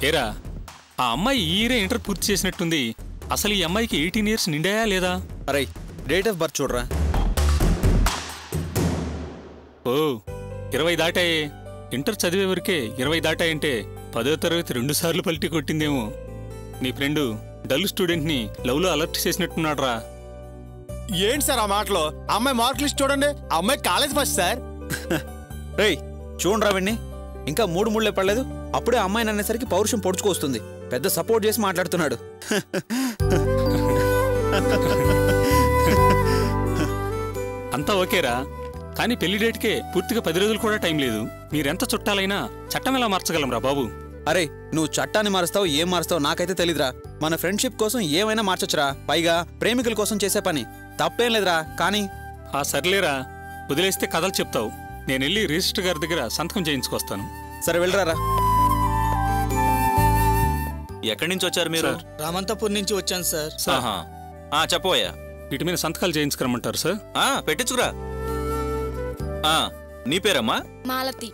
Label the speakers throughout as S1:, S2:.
S1: ఏరా ఆ అమ్మాయి ఈ ఇయరే ఇంటర్ పూర్తి చేసినట్టుంది. అసలు ఈ అమ్మాయికి 18 years నిండాయా లేదా?
S2: అరే డేట్ ఆఫ్ బర్త్ చూడరా.
S1: ఓ 20 దాటాయే. ఇంటర్ చదివే వరకే 20 దాటాయంటే 10వ తరగతి 2 సార్లు పల్టీ కొట్టిందేమో. నీ ఫ్రెండు డల్ స్టూడెంట్ని లవ్లో అలర్ట్ చేసినట్టున్నాడ్రా.
S3: ఏంటి సార్ ఆ మాటలో? అమ్మాయి మార్క్ లిస్ట్ చూడండి, అమ్మాయి కాలేజ్ ఫస్ట్ సార్.
S2: రేయ్ చూడరా విన్ని, ఇంకా 3 ముళ్ళే పడలేదు, అప్పుడే అమ్మాయిని అనేసరికి పౌరుషం పొడుచుకొస్తుంది. పెద్ద సపోర్ట్ చేసి మాట్లాడుతున్నాడు.
S1: అంతా ఓకేరా, కానీ పెళ్లి డేట్కే పూర్తిగా 10 రోజులు కూడా టైం లేదు. మీరెంత చుట్టాలైనా చట్టం ఎలా మార్చగలంరా బాబు?
S2: అరే నువ్వు చట్టాన్ని మారుస్తావు ఏం మారుస్తావు నాకైతే తెలీదురా. మన ఫ్రెండ్షిప్ కోసం ఏమైనా మార్చొచ్చురా. పైగా ప్రేమికుల కోసం చేసే పని తప్పేం లేదురా. కానీ
S1: సర్లేరా, వదిలేస్తే కథలు చెప్తావు. నేను వెళ్ళి రిజిస్టర్ గారి దగ్గర సంతకం చేయించుకొస్తాను.
S2: సరే వెళ్ళరారా.
S4: ఎక్కడి నుంచి వచ్చారు మీరు?
S5: రామంతపూర్ నుంచి వచ్చాను సార్.
S4: చెప్పబోయా.
S1: వీటి మీద సంతకాలు చేయించుకురమ్మంటారు సార్.
S4: పెట్టించుకురా. నీ పేరమ్మా?
S6: మాలతి.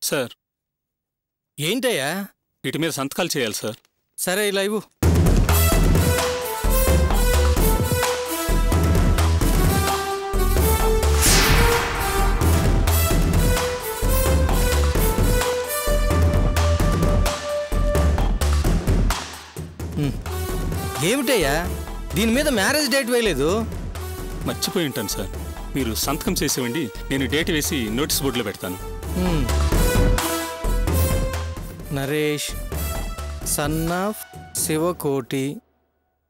S1: సార్
S5: ఏంటయ్యా?
S1: వీటి మీద సంతకాలు చేయాలి సార్.
S5: సరే ఇలా ఇవ్వు. ఏమిటయ్యా దీని మీద మ్యారేజ్ డేట్ వేయలేదు?
S1: మర్చిపోయి ఉంటాను సార్. మీరు సంతకం చేసేవండి, నేను డేట్ వేసి నోటీస్ బోర్డులో పెడతాను.
S5: Naresh son of Sivakoti.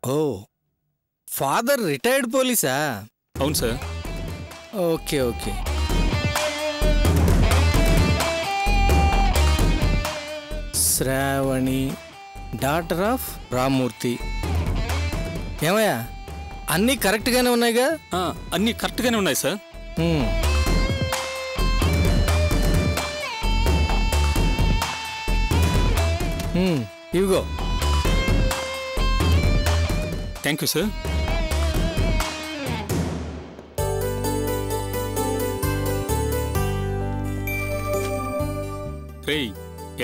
S5: ఓ ఫాదర్ రిటైర్డ్ పోలీసా?
S1: అవును sir.
S5: Okay okay. Sravani daughter of Rammurthy. ఏమయ్యా అన్నీ కరెక్ట్గానే ఉన్నాయిగా?
S1: అన్నీ కరెక్ట్గానే ఉన్నాయి సార్.
S5: ఇవిగో.
S1: Thank you sir. రేయ్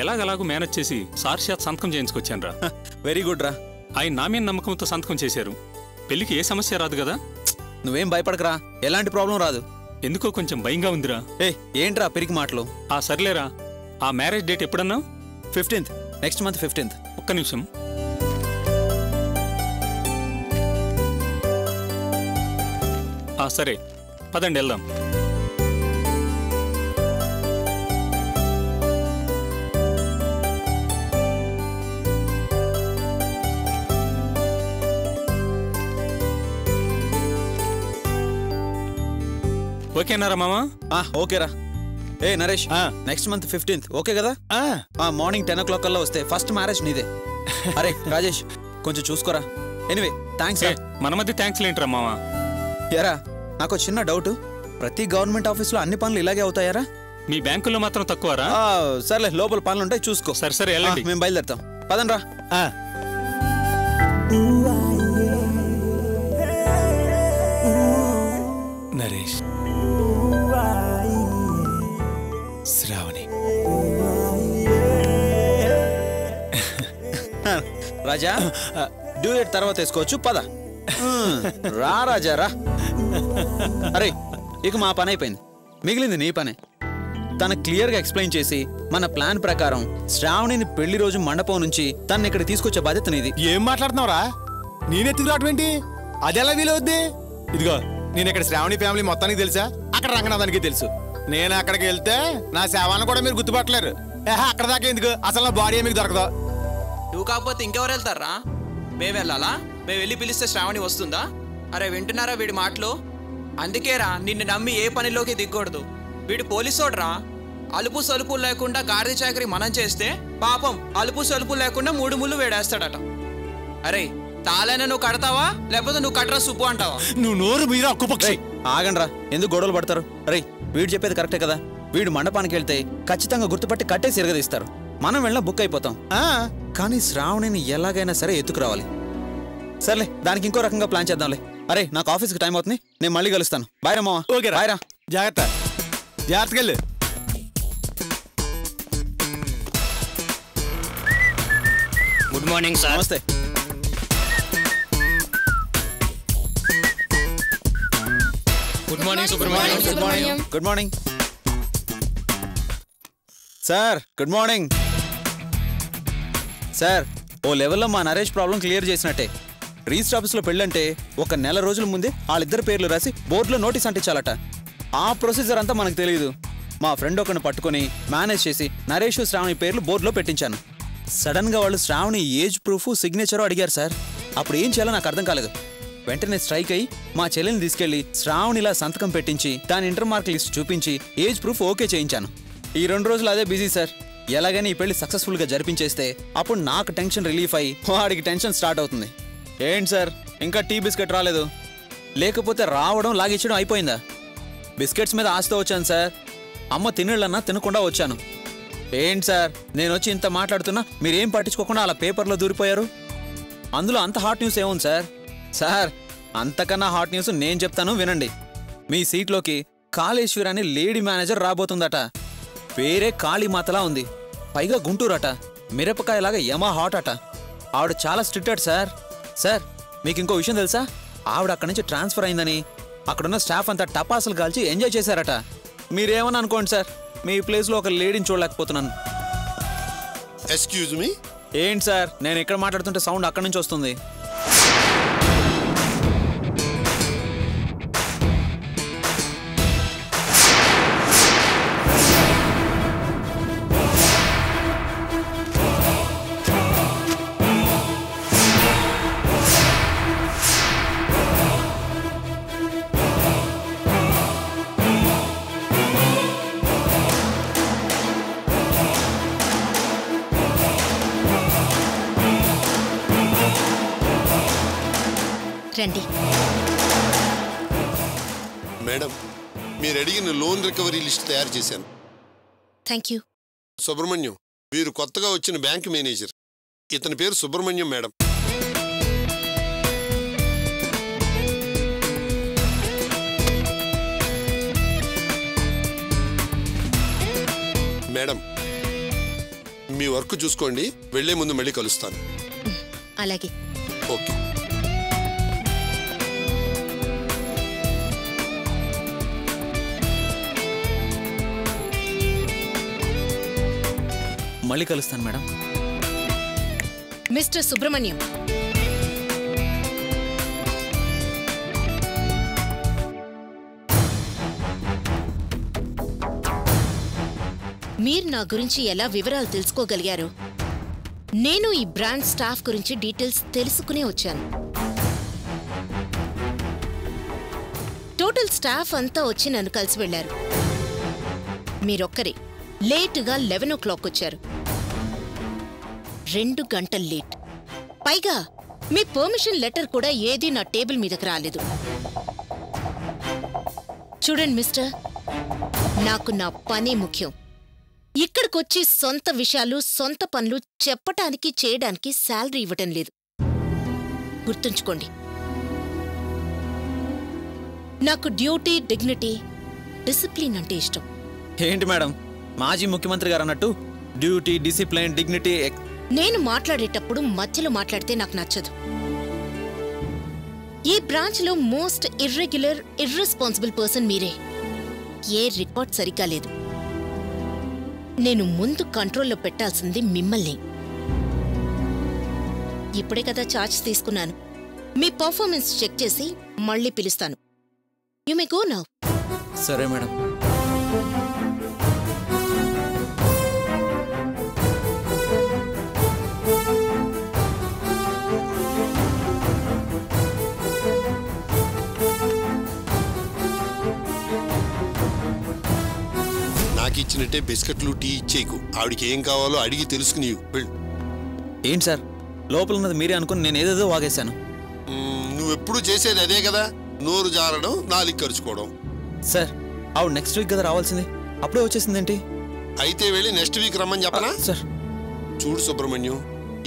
S1: ఎలాగలాగూ మేనేజ్ చేసి సార్ చేత సంతకం చేయించుకొచ్చాను రా.
S2: వెరీ గుడ్ రా.
S1: ఆయన నా మీద నమ్మకంతో సంతకం చేశారు. పెళ్లికి ఏ సమస్య రాదు కదా?
S2: నువ్వేం భయపడకరా, ఎలాంటి ప్రాబ్లం రాదు.
S1: ఎందుకో కొంచెం భయంగా ఉందిరా.
S2: ఏంట్రా పెరిగి మాటలు?
S1: సర్లేరా, ఆ మ్యారేజ్ డేట్ ఎప్పుడన్నా?
S2: 15th, next month 15th.
S1: ఒక్క నిమిషం. సరే పదండి వెళ్దాం. ఓకేనారా మామా?
S2: ఓకేరా. Naresh next month 15th okay కదా? మార్నింగ్ 10 o'clock కల్లా వస్తే ఫస్ట్ మ్యారేజ్ నీదే. అరే రాజేష్ కొంచెం చూసుకోరా. Anyway thanks.
S1: మన మధ్య థ్యాంక్స్ లేంట్రా మామా.
S2: ఎరా నాకు చిన్న డౌట్, ప్రతి గవర్నమెంట్ ఆఫీస్లో అన్ని పనులు ఇలాగే అవుతాయారా?
S1: మీ బ్యాంకుల్లో మాత్రం తక్కువరా?
S2: సర్లే లోపల పనులు ఉంటాయి చూసుకో.
S1: సరే సరే వెళ్ళండి,
S2: మేము బయలుదేరుతాం. పదండ్రా.
S3: నరేష్, శ్రావణి.
S2: రాజా డ్యూయట్ తర్వాత వేసుకోవచ్చు, పద. రా రాజా రా. అరే ఇక మా పని అయిపోయింది, మిగిలింది నీ పనే. తన క్లియర్గా ఎక్స్ప్లెయిన్ చేసి మన ప్లాన్ ప్రకారం శ్రావణిని పెళ్లి రోజు మండపం నుంచి తను ఇక్కడ తీసుకొచ్చే బాధ్యత నీది.
S3: ఏం మాట్లాడుతున్నావురా? నేనెత్తుకు రావటమేంటి? అదెలా వీలవుద్ది? ఇదిగో నేను ఇక్కడ శ్రావణి ఫ్యామిలీ మొత్తానికి తెలుసా, అక్కడ రంగనాథానికి తెలుసు. నేను అక్కడికి వెళ్తే నా సేవలను కూడా మీరు గుర్తుపట్టలేరు. అక్కడ దాకా ఎందుకు, అసలు నా బాడీ మీకు దొరకదు.
S7: నువ్వు కాకపోతే ఇంకెవరు వెళ్తారా? మేము వెళ్ళాలా? మేము వెళ్ళి పిలిస్తే శ్రావణి వస్తుందా? అరే వింటున్నారా వీడి మాటలు? అందుకేరా నిన్ను నమ్మి ఏ పనిలోకి దిగకూడదు. వీడు పోలీసోడ్రా. అలుపు సలుపు లేకుండా గాడిద చాకరీ మనం చేస్తే పాపం అలుపు సలుపు లేకుండా 3 ముళ్ళు వేడేస్తాడట. అరే తాళైనా నువ్వు కడతావా లేకపోతే నువ్వు కట్టరా సుబ్బు అంటావా?
S3: నువ్వు నోరు మీరా కుపక్షి.
S2: ఆగండ్రా, ఎందుకు గొడవలు పడతారు? అరే వీడు చెప్పేది కరెక్టే కదా, వీడు మండపానికి వెళ్తే ఖచ్చితంగా గుర్తుపట్టి కట్టేసి ఎరగదీస్తారు. మనం వెళ్ళినా బుక్ అయిపోతాం. కానీ శ్రావణిని ఎలాగైనా సరే ఎత్తుకురావాలి. సర్లే, దానికి ఇంకో రకంగా ప్లాన్ చేద్దాంలే. అరే, నాకు ఆఫీస్కి టైం అవుతుంది, నేను మళ్ళీ కలుస్తాను. బాయ్ రా మావా.
S3: ఓకే
S2: బాయ్ రా.
S3: జాగ్రత్త, జాగ్రత్తగా వెళ్ళు.
S6: Good morning sir.
S2: నమస్తే.
S5: Good morning Subrahmanyam.
S2: Good morning sir. Good morning sir. ఓ లెవెల్లో మా నరేష్ ప్రాబ్లం క్లియర్ చేసినట్టే. రిజిస్టర్ ఆఫీస్లో పెళ్ళంటే ఒక నెల రోజుల ముందే వాళ్ళిద్దరు పేర్లు రాసి బోర్డులో నోటీస్ అంటించాలట. ఆ ప్రొసీజర్ అంతా మనకు తెలియదు. మా ఫ్రెండ్ ఒకరిని పట్టుకొని మేనేజ్ చేసి నరేష్ శ్రావణి పేర్లు బోర్డులో పెట్టించాను. సడన్గా వాళ్ళు శ్రావణి ఏజ్ ప్రూఫ్ సిగ్నేచరు అడిగారు సార్. అప్పుడు ఏం చేయాలో నాకు అర్థం కాలేదు. వెంటనే స్ట్రైక్ అయ్యి మా చెల్లెని తీసుకెళ్లి శ్రావణిలా సంతకం పెట్టించి దాని ఇంటర్ మార్క్ లిస్ట్ చూపించి ఏజ్ ప్రూఫ్ ఓకే చేయించాను. ఈ 2 రోజులు అదే బిజీ సార్. ఎలాగైనా ఈ పెళ్లి సక్సెస్ఫుల్గా జరిపించేస్తే అప్పుడు నాకు టెన్షన్ రిలీఫ్ అయ్యి వాడికి టెన్షన్ స్టార్ట్ అవుతుంది. ఏంటి సార్, ఇంకా టీ బిస్కెట్ రాలేదు? లేకపోతే రావడం లాగిచ్చడం అయిపోయిందా? బిస్కెట్స్ మీద ఆశతో వచ్చాను సార్. అమ్మ తినేళ్ళన్నా తినకుండా వచ్చాను. ఏంటి సార్, నేను వచ్చి ఇంత మాట్లాడుతున్నా మీరేం పట్టించుకోకుండా అలా పేపర్లో దూరిపోయారు. అందులో అంత హాట్ న్యూస్ ఏముంది సార్? సార్, అంతకన్నా హాట్ న్యూస్ నేను చెప్తాను, వినండి. మీ సీట్లోకి కాళేశ్వరి అని లేడీ మేనేజర్ రాబోతుందట. పేరే కాళీమాతలా ఉంది. పైగా గుంటూరట. మిరపకాయలాగా యమా హాట్ అట. ఆవిడ చాలా స్ట్రిక్ట్ అట సార్. సార్, మీకు ఇంకో విషయం తెలుసా? ఆవిడ అక్కడి నుంచి ట్రాన్స్ఫర్ అయిందని అక్కడున్న స్టాఫ్ అంతా టపాసులు కాల్చి ఎంజాయ్ చేశారట. మీరేమని అనుకోండి సార్, మీ ప్లేస్లో ఒక లేడీని చూడలేకపోతున్నాను.
S8: Excuse me.
S2: ఏంటి సార్, నేను ఇక్కడ మాట్లాడుతుంటే సౌండ్ అక్కడి నుంచి వస్తుంది.
S9: రండి.
S8: మేడం, మీరు అడిగిన లోన్ రికవరీ లిస్ట్ తయారు చేశాను.
S9: Thank you.
S8: సుబ్రహ్మణ్యం, వీరు కొత్తగా వచ్చిన బ్యాంక్ మేనేజర్. ఇతని పేరు సుబ్రహ్మణ్యం మేడం. మేడం, మీ వర్క్ చూసుకోండి. వెళ్లే ముందు మళ్ళీ కలుస్తాను.
S9: అలాగే.
S8: ఓకే.
S2: మళ్ళీ కలుస్తాను మేడం.
S9: మిస్టర్ సుబ్రహ్మణ్యం, మీరు నా గురించి ఎలా వివరాలు తెలుసుకోగలిగారు? నేను ఈ బ్రాండ్ స్టాఫ్ గురించి డీటెయిల్స్ తెలుసుకునే వచ్చాను. టోటల్ స్టాఫ్ అంతా వచ్చి నన్ను కలిసి వెళ్లారు. మీరొక్కరే లేటుగా 11 o'clock వచ్చారు. 2 గంటలు లేట్. పైగా మీ పర్మిషన్ లెటర్ కూడా ఏదీ నా టేబుల్ మీదకి రాలేదు. చూడండి మిస్టర్, నాకు నా పని ముఖ్యం. ఇక్కడికొచ్చి సొంత విషయాలు, సొంత పనులు చెప్పటానికి చేయడానికి శాలరీ ఇవ్వటం లేదు. గుర్తుంచుకోండి. నాకు డ్యూటీ, డిగ్నిటీ, డిసిప్లిన్ అంటే ఇష్టం.
S2: ఏంటి మేడం, మాజీ ముఖ్యమంత్రి గారు అన్నట్టు డ్యూటీ, డిసిప్లిన్, డిగ్నిటీ.
S9: నేను మాట్లాడేటప్పుడు మధ్యలో మాట్లాడితే నాకు నచ్చదు. ఈ బ్రాంచ్లో మోస్ట్ ఇర్రెగ్యులర్, ఇర్రెస్పాన్సిబుల్ పర్సన్ మీరే. ఏ రికార్డ్ సరిగ్గా లేదు. నేను ముందు కంట్రోల్లో పెట్టాల్సింది మిమ్మల్ని. ఇప్పుడే కదా ఛార్జ్ తీసుకున్నాను. మీ పర్ఫార్మెన్స్ చెక్ చేసి మళ్ళీ పిలుస్తాను. You may go now.
S2: సరే మేడం.
S8: నాకు ఇచ్చినట్టే బిస్కెట్లు, టీ ఇచ్చేకు. ఆవిడికి ఏం కావాలో అడిగి తెలుసుకుని వెళ్ళు.
S2: ఏంటి సార్, లోపల ఉన్నది మీరే అనుకుని నేను ఏదేదో వాగేశాను.
S8: నువ్వెప్పుడు చేసేది అదే కదా, నోరు జారడం, నాలుగు ఖర్చుకోవడం.
S2: సార్, ఆవిడ నెక్స్ట్ వీక్ కదా రావాల్సింది. అప్పుడే వచ్చేసిందేంటి?
S8: అయితే వెళ్ళి నెక్స్ట్ వీక్ రమ్మని చెప్పనా?
S2: సార్
S8: చూడు సుబ్రహ్మణ్యం,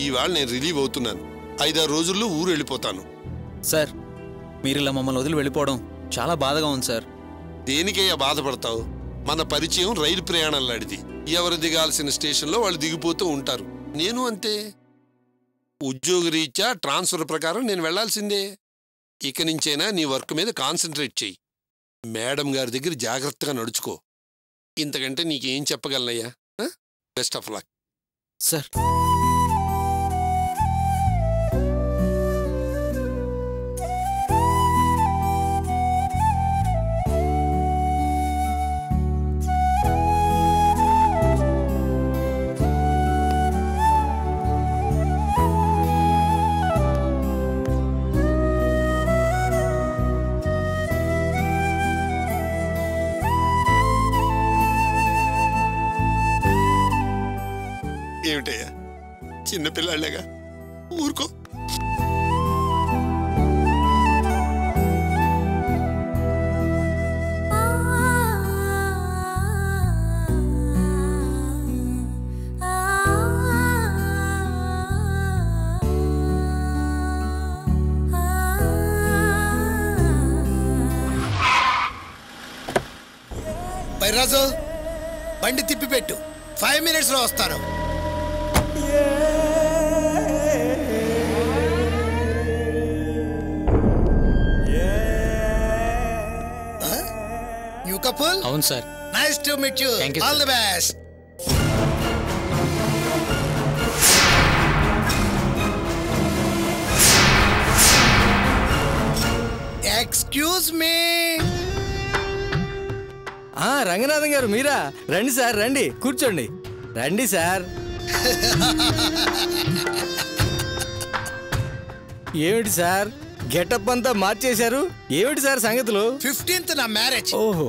S8: ఈవేళ నేను రిలీవ్ అవుతున్నాను. 5-6 రోజుల్లో ఊరు వెళ్ళిపోతాను.
S2: సార్ మీరు ఇలా మమ్మల్ని వదిలి వెళ్ళిపోవడం చాలా బాధగా ఉంది సార్.
S8: దేనికయ్యా బాధపడతావు? మన పరిచయం రైలు ప్రయాణం లాంటిది. ఎవరు దిగాల్సిన స్టేషన్లో వాళ్ళు దిగిపోతూ ఉంటారు. నేను అంతే. ఉద్యోగరీత్యా ట్రాన్స్ఫర్ ప్రకారం నేను వెళ్లాల్సిందే. ఇక నుంచైనా నీ వర్క్ మీద కాన్సన్ట్రేట్ చెయ్యి. మేడం గారి దగ్గర జాగ్రత్తగా నడుచుకో. ఇంతకంటే నీకేం చెప్పగలనయ్యా? Best of luck
S2: sir.
S8: ఏమిటయ్యా, చిన్నపిల్లాళ్ళగా ఊరుకో.
S10: బైరాజు, బండి తిప్పిపెట్టు. 5 minutes లో వస్తాను. New couple?
S6: అవును sir.
S10: Nice to meet you. All the best. Excuse me.
S5: Ranganatham garu మీరా? రండి సార్, రండి కూర్చోండి. రండి సార్. ఏమిటి సార్ గెటప్ అంతా మార్చేశారు? ఏమిటి సార్ సంగతులు?
S10: 15th నా మ్యారేజ్.
S5: ఓహో,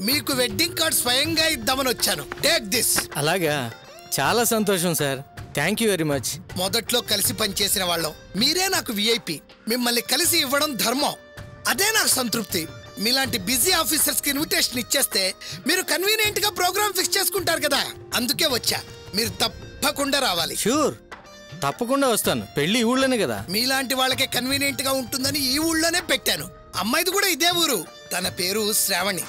S10: మీకు వెడ్డింగ్ కార్డ్ స్వయంగా ఇద్దామని వచ్చాను. Take this.
S5: అలాగా, చాలా సంతోషం sir. Thank you very much.
S10: మొదట్లో కలిసి పనిచేసిన వాళ్ళం. మీరే నాకు విఐపి. మిమ్మల్ని కలిసి ఇవ్వడం ధర్మం. అదే నాకు సంతృప్తి. మీలాంటి బిజీ ఆఫీసర్స్ కి ఇన్విటేషన్ ఇచ్చేస్తే మీరు కన్వీనియంట్ గా ప్రోగ్రామ్ ఫిక్స్ చేసుకుంటారు కదా, అందుకే వచ్చా. మీరు తప్పకుండా రావాలి.
S5: షూర్, తప్పకుండా వస్తాను. పెళ్లి ఊళ్ళోనే కదా.
S10: మీలాంటి వాళ్ళకే కన్వీనియంట్ గా ఉంటుందని ఈ ఊళ్ళోనే పెట్టాను. అమ్మాయిది కూడా ఇదే ఊరు. తన పేరు శ్రావణి.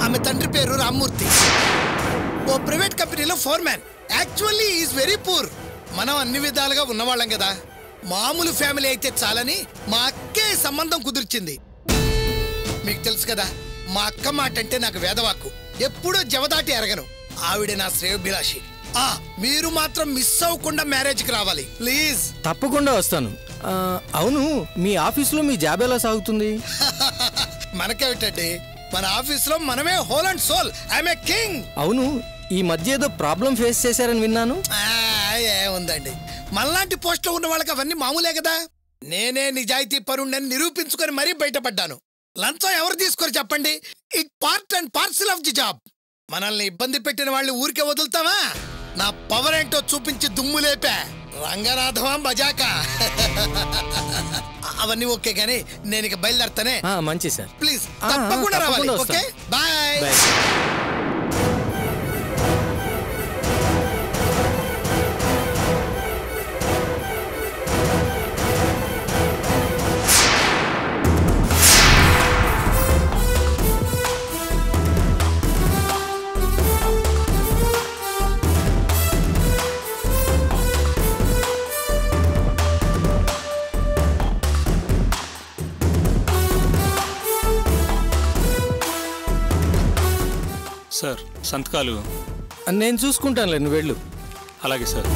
S10: ఆమె తండ్రి పేరు రామ్మూర్తి. ఓ ప్రైవేట్ కంపెనీలో foreman. Actually is very poor. మనం అన్ని విధాలుగా ఉన్నవాళ్ళం కదా. మామూలు ఫ్యామిలీ అయితే చాలని మా అక్కే సంబంధం కుదిర్చింది. మీకు తెలుసు కదా, మా అక్క మాట అంటే నాకు వేదవాక్కు. ఎప్పుడూ జవదాటి ఎరగను. ఆవిడ నా శ్రేయోభిలాషి. మీరు మాత్రం మిస్ అవ్వకుండా మ్యారేజ్కి రావాలి ప్లీజ్.
S5: తప్పకుండా వస్తాను. అవును, మీ ఆఫీసులో మీ జాబ్ ఎలా సాగుతుంది?
S10: మనకేమిటండి, మన ఆఫీసులో మనమే whole and sole. I'm a king.
S5: అవును, ఈ మధ్య ఏదో ప్రాబ్లం ఫేస్ చేశారని విన్నాను.
S10: ఏముందండి, మనలాంటి పోస్ట్లో ఉన్న వాళ్ళకి అవన్నీ మామూలే కదా. నేనే నిజాయితీ పరుణ్ణని నిరూపించుకొని మరీ బయటపడ్డాను. లంచం ఎవరు తీసుకోరు చెప్పండి? It part and parcel of the job. మనల్ని ఇబ్బంది పెట్టిన వాళ్ళు ఊరికే వదులుతావా? నా పవర్ ఏంటో చూపించి దుమ్ము లేపా. రంగనాథమా మజాక. అవన్నీ ఓకే గానీ నేను ఇక బయలుదేరతానే.
S5: మంచి సార్.
S10: ప్లీజ్ తప్పకుండా రావాలి. Okay, bye.
S1: సార్, సంతకాలు
S5: నేను చూసుకుంటానులే, నువ్వు వెళ్ళు.
S1: అలాగే సార్.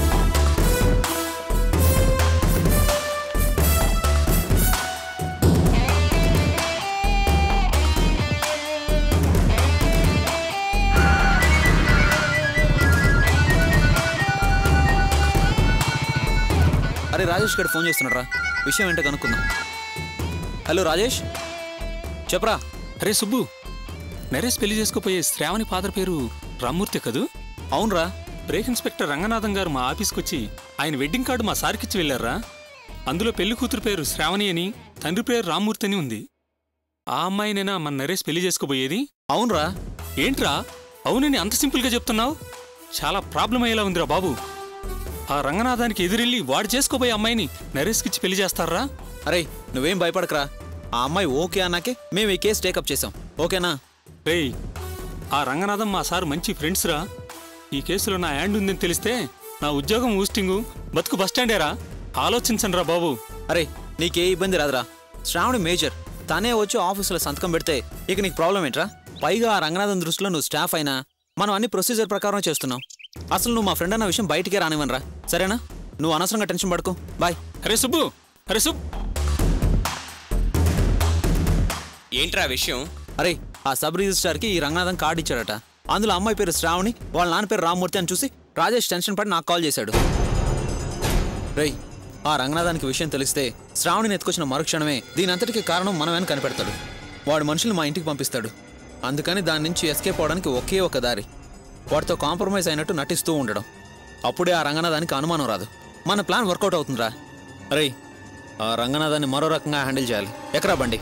S2: అరే రాజేష్ గారు ఫోన్ చేస్తున్నాడు రా. విషయం ఏంటో కనుక్కుందాం. హలో రాజేష్, చెప్పరా.
S1: అరే సుబ్బు, నరేష్ పెళ్లి చేసుకోపోయే శ్రావణి ఫాదర్ పేరు రామ్మూర్తి కదూ?
S2: అవునరా.
S1: బ్రేక్ ఇన్స్పెక్టర్ రంగనాథం గారు మా ఆఫీస్కి వచ్చి ఆయన వెడ్డింగ్ కార్డు మా సార్కిచ్చి వెళ్ళారా. అందులో పెళ్లి కూతురు పేరు శ్రావణి అని, తండ్రి పేరు రామ్మూర్తి అని ఉంది. ఆ అమ్మాయినేనా మన నరేష్ పెళ్లి చేసుకోబోయేది?
S2: అవునరా.
S1: ఏంట్రా అవునని అంత సింపుల్గా చెప్తున్నావు? చాలా ప్రాబ్లం అయ్యేలా ఉందిరా బాబు. ఆ రంగనాథానికి ఎదురెళ్ళి వాడు చేసుకోబోయే అమ్మాయిని నరేష్కిచ్చి పెళ్లి చేస్తారా?
S2: అరే నువ్వేం భయపడకరా, ఆ అమ్మాయి ఓకే అన్నాకే మేము ఈ కేసు టేకప్ చేసాం. ఓకేనా?
S1: రేయ్, ఆ రంగనాథం మా సార్ మంచి ఫ్రెండ్స్ రా. ఈ కేసులో నా హ్యాండ్ ఉందని తెలిస్తే నా ఉద్యోగం ఊస్టింగు బతుకు బస్టాండేరా. ఆలోచించండి రా బాబు.
S2: అరే నీకే ఇబ్బంది రాదురా, శ్రావణి మేజర్, తనే వచ్చి ఆఫీసులో సంతకం పెడితే ఇక నీకు ప్రాబ్లం ఏంట్రా? పైగా ఆ రంగనాథన్ దృష్టిలో నువ్వు స్టాఫ్ అయినా మనం అన్ని ప్రొసీజర్ ప్రకారం చేస్తున్నావు. అసలు నువ్వు మా ఫ్రెండ్ అన్న విషయం బయటికే రానివ్వనరా, సరేనా? నువ్వు అనవసరంగా టెన్షన్ పడుకో. బాయ్.
S1: అరే సుబ్బు, అరే సుబ్బు,
S6: ఏంట్రా విషయం?
S2: అరే ఆ సబ్ రిజిస్ట్రార్కి ఈ రంగనాథన్ కార్డు ఇచ్చాడట. అందులో అమ్మాయి పేరు శ్రావణి, వాళ్ళ నాన్న పేరు రామ్మూర్తి అని చూసి రాజేష్ టెన్షన్ పడి నాకు కాల్ చేశాడు. రేయ్, ఆ రంగనాథానికి విషయం తెలిస్తే శ్రావణిని ఎత్తుకొచ్చిన మరుక్షణమే దీని అంతటికి కారణం మనమేని కనిపెడతాడు. వాడు మనుషులు మా ఇంటికి పంపిస్తాడు. అందుకని దాని నుంచి ఎస్కేప్ అవడానికి ఒకే ఒక దారి, వాడితో కాంప్రమైజ్ అయినట్టు నటిస్తూ ఉండడం. అప్పుడే ఆ రంగనాథానికి అనుమానం రాదు. మన ప్లాన్ వర్కౌట్ అవుతుందిరా. అరే ఆ రంగనాథాన్ని మరో రకంగా హ్యాండిల్ చేయాలి. ఎక్కరా బండి?